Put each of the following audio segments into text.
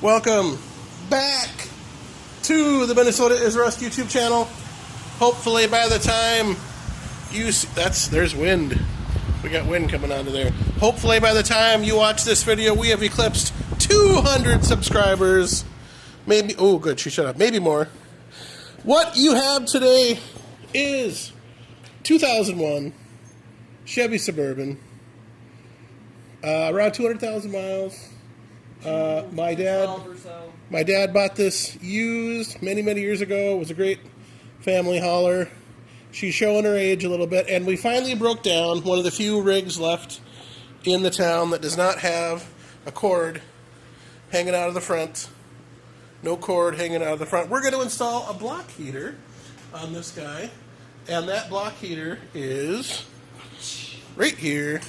Welcome back to the Minnesota is Rust YouTube channel. Hopefully by the time you see, there's wind. We got wind coming out of there. Hopefully by the time you watch this video, we have eclipsed 200 subscribers. Maybe, oh good, she shut up. Maybe more. What you have today is 2001 Chevy Suburban. Around 200,000 miles. My dad bought this used many years ago. It was a great family hauler. She's showing her age a little bit, and we finally broke down one of the few rigs left in the town that does not have a cord hanging out of the front. No cord hanging out of the front. We're going to install a block heater on this guy, and that block heater is right here.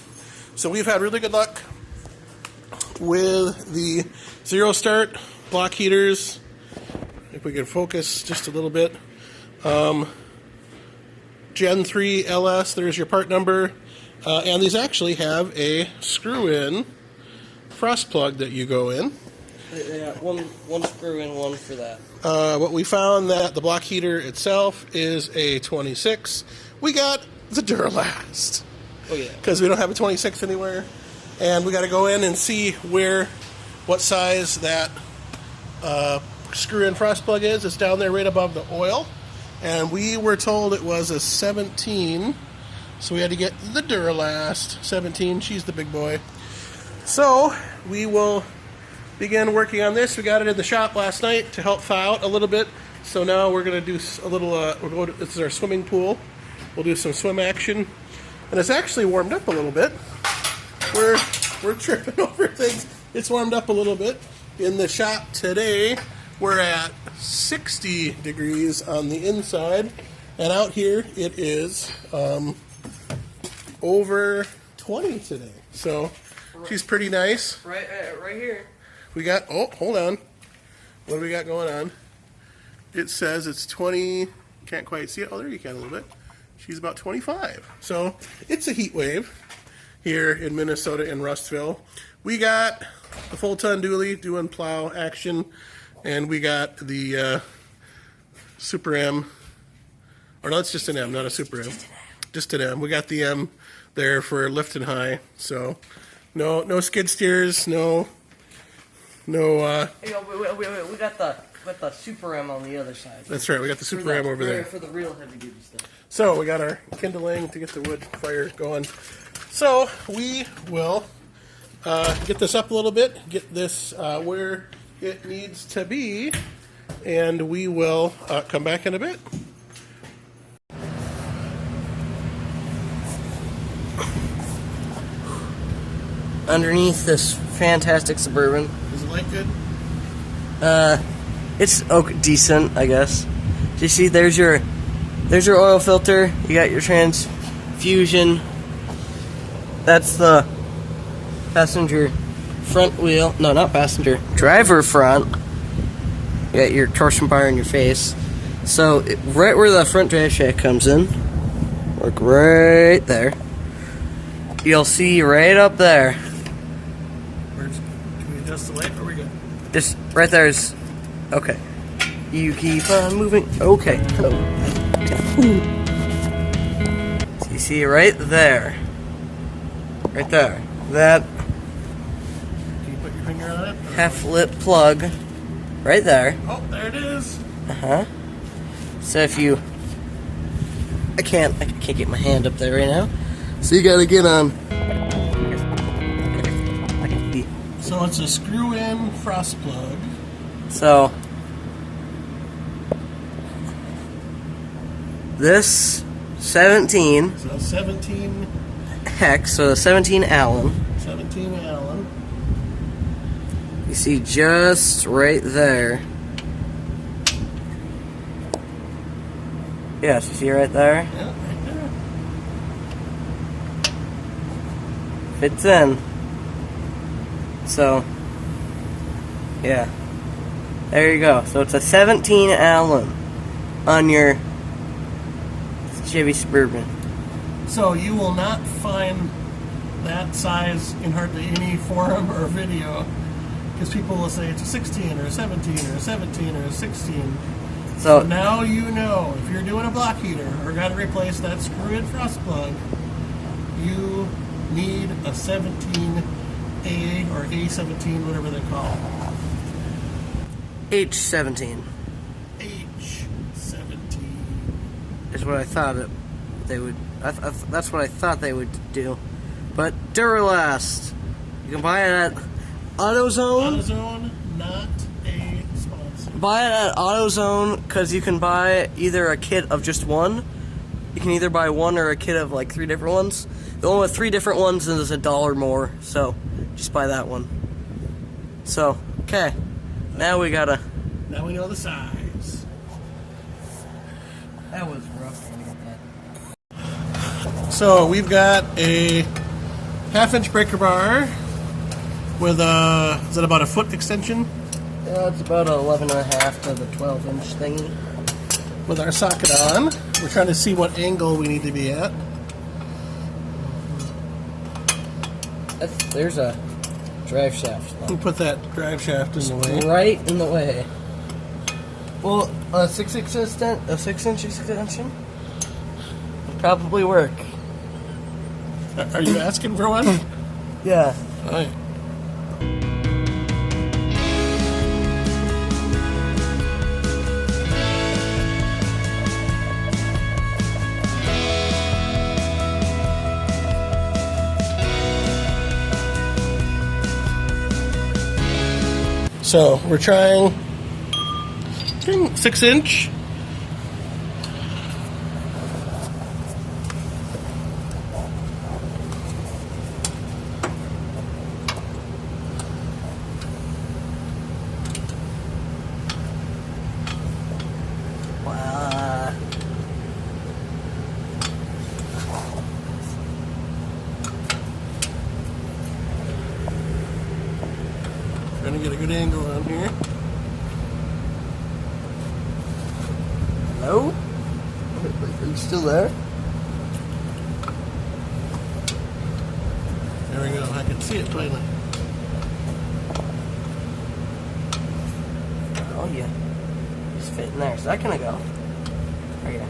So we've had really good luck with the ZeroStart block heaters. If we can focus just a little bit. Gen 3 LS, there's your part number. And these actually have a screw-in frost plug that you go in. Yeah, one screw in, one for that. What we found that the block heater itself is a 26. We got the Duralast. Oh yeah. Because we don't have a 26 anywhere. And we got to go in and see what size that screw-in frost plug is. It's down there right above the oil. And we were told it was a 17. So we had to get the Duralast 17. She's the big boy. So we will begin working on this. We got it in the shop last night to help thaw out a little bit. So now we're going to do a little, this is our swimming pool. We'll do some swim action. And it's actually warmed up a little bit. We're tripping over things. It's warmed up a little bit. In the shop today, we're at 60 degrees on the inside. And out here, it is over 20 today. So she's pretty nice. Right here. We got, oh, hold on. What do we got going on? It says it's 20, can't quite see it. Oh, there you can a little bit. She's about 25. So it's a heat wave here in Minnesota in Rustville. We got the full ton dually doing plow action, and we got the Super M, or no, it's just an M, not a Super M. Just an M. We got the M there for lifting high. So no skid steers, no. We got the Super M on the other side. That's right. We got the Super M over there for the real heavy duty stuff. So we got our kindling to get the wood fire going. So we will get this up a little bit, get this where it needs to be, and we will come back in a bit. Underneath this fantastic Suburban. Is the light good? It's decent, I guess. You see, there's your oil filter. You got your transfusion. That's the passenger front wheel. No, not passenger. Driver front. You got your torsion bar in your face. So, right where the front drive shaft comes in, like right there, you'll see right up there. Can we adjust the light? Or are we good? Just right there is. Okay. You keep on moving. Okay. So you see right there. Right there. That Can you put your finger on it? half-lit plug. Right there. Oh, there it is. Uh-huh. So if you... I can't get my hand up there right now. So you gotta get on... So it's a screw-in frost plug. So... This 17... So 17... Hex, so the 17 Allen. 17 Allen. You see just right there. Yes, you see right there? Yeah, right there. Fits in. So, yeah. There you go. So it's a 17 Allen on your Chevy Suburban. So you will not find that size in hardly any forum or video Because people will say it's a 16 or a 17 or a 17 or a 16. So Now you know, if you're doing a block heater or got to replace that screw-in frost plug, you need a 17A or A17, whatever they call it. H16 H16 is what I thought they would. That's what I thought they would do. But Duralast, you can buy it at AutoZone. AutoZone, not a sponsor. Buy it at AutoZone because you can buy either a kit of just one. You can either buy one or a kit of like 3 different ones. The one with 3 different ones is $1 more, so just buy that one. So, okay. Now we gotta. Now we know the size. That was rough trying to get that. So we've got a 1/2-inch breaker bar with a, is that about a foot extension? Yeah, it's about 11.5 to the 12-inch thingy. With our socket on. We're trying to see what angle we need to be at. There's a drive shaft. We'll put that drive shaft in the way. Right in the way. Well, a 6-inch extension would probably work. Are you asking for one? Yeah. All right. So we're trying 6-inch. Trying to get a good angle on here. Hello? Are you still there? There we go. I can see it plainly. Oh yeah. Just fit in there. So that can go. Oh yeah.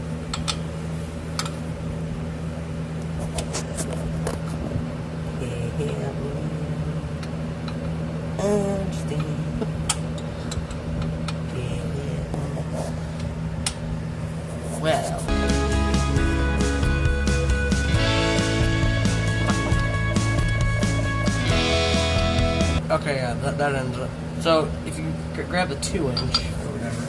Well. Okay, yeah, that ends up. So if you grab the 2-inch or whatever.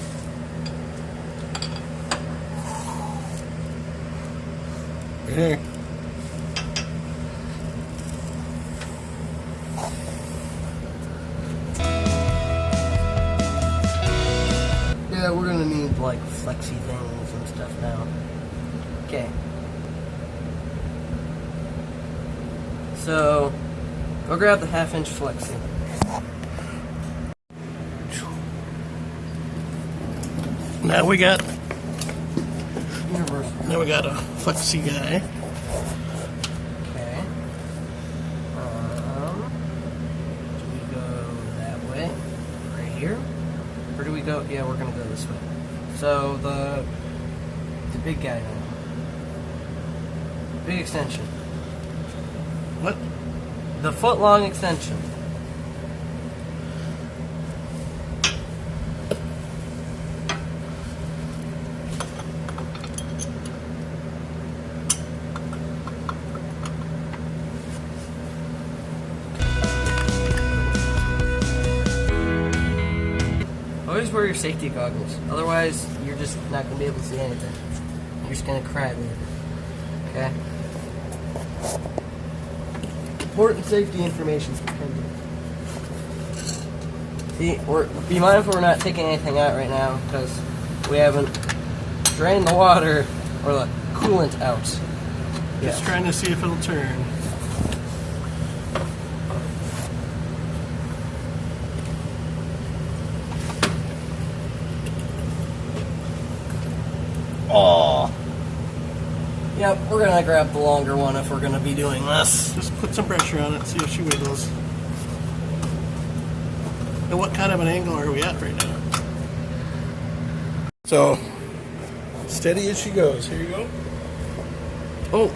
Right here. Yeah, we're gonna need like flexi things and stuff now. Okay. So, go grab the 1/2-inch flexi. Now we got Universal. a flexi guy. Okay. Do we go that way? Right here? Or do we go? Yeah, we're gonna go this way. So the big guy now. Big extension. What? The foot-long extension. Always wear your safety goggles. Otherwise, you're just not going to be able to see anything. You're just going to cry later. Okay? Important safety information. See, be mindful we're not taking anything out right now because we haven't drained the water or the coolant out. Just trying to see if it'll turn. Oh. Yep, we're gonna grab the longer one if we're gonna be doing this. Just put some pressure on it, see if she wiggles. And what kind of an angle are we at right now? So, steady as she goes. Here you go. Oh,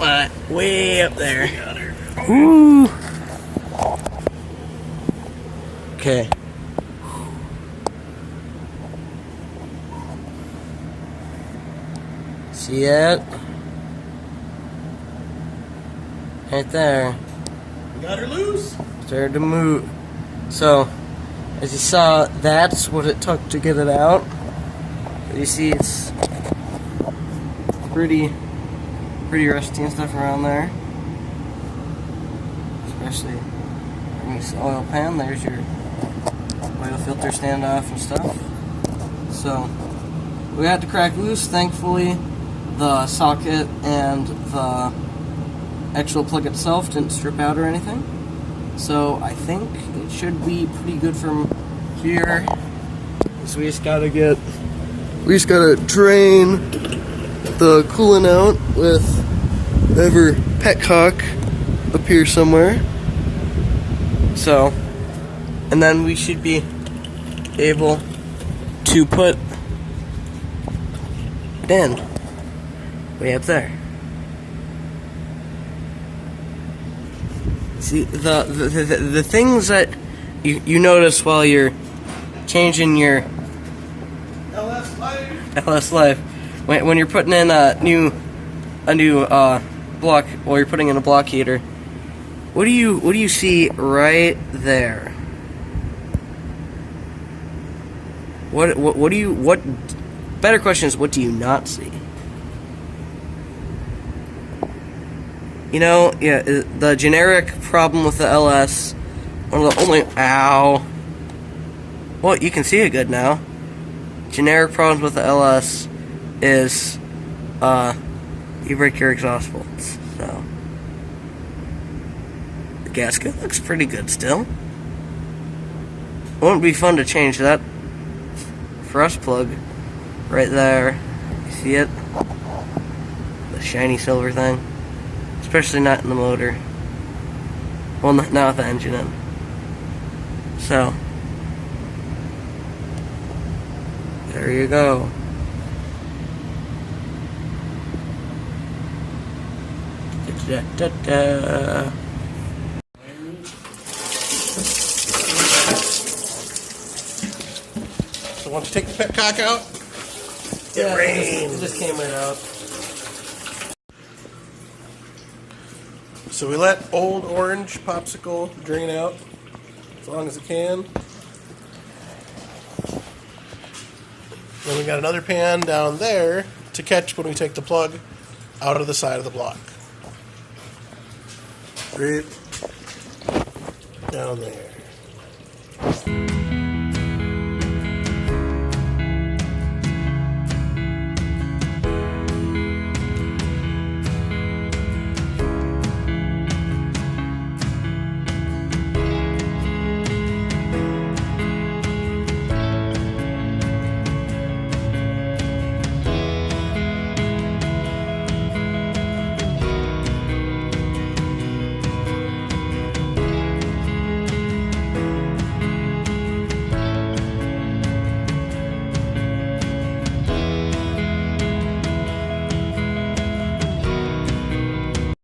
way up there. We got her. Ooh. Okay. See it? Right there. We got her loose. Started to move. So, as you saw, that's what it took to get it out. You see, it's pretty rusty and stuff around there. Especially in this oil pan. There's your oil filter standoff and stuff. So, we got the crack loose. Thankfully, the socket and the actual plug itself didn't strip out or anything. So, I think it should be pretty good from here. So we just gotta drain the coolant out with whatever petcock up here somewhere. So, and then we should be able to put it in way up there. See, the things that you notice while you're changing your LS Life, when you're putting in a new block, or you're putting in a block heater, what do you see right there? What better question is, what do you not see? You know, yeah, the generic problem with the LS, one of the only, ow. Well, you can see it good now. Generic problems with the LS is, you break your exhaust bolts, so. The gasket looks pretty good still. Won't be fun to change that thrust plug right there. You see it? The shiny silver thing. Especially not in the motor. Well, not with the engine in. So, there you go. Da-da-da-da. So once you take the petcock out, Yeah, it rains. it just came right out. So we let old orange popsicle drain out as long as it can. Then we got another pan down there to catch when we take the plug out of the side of the block. Right down there.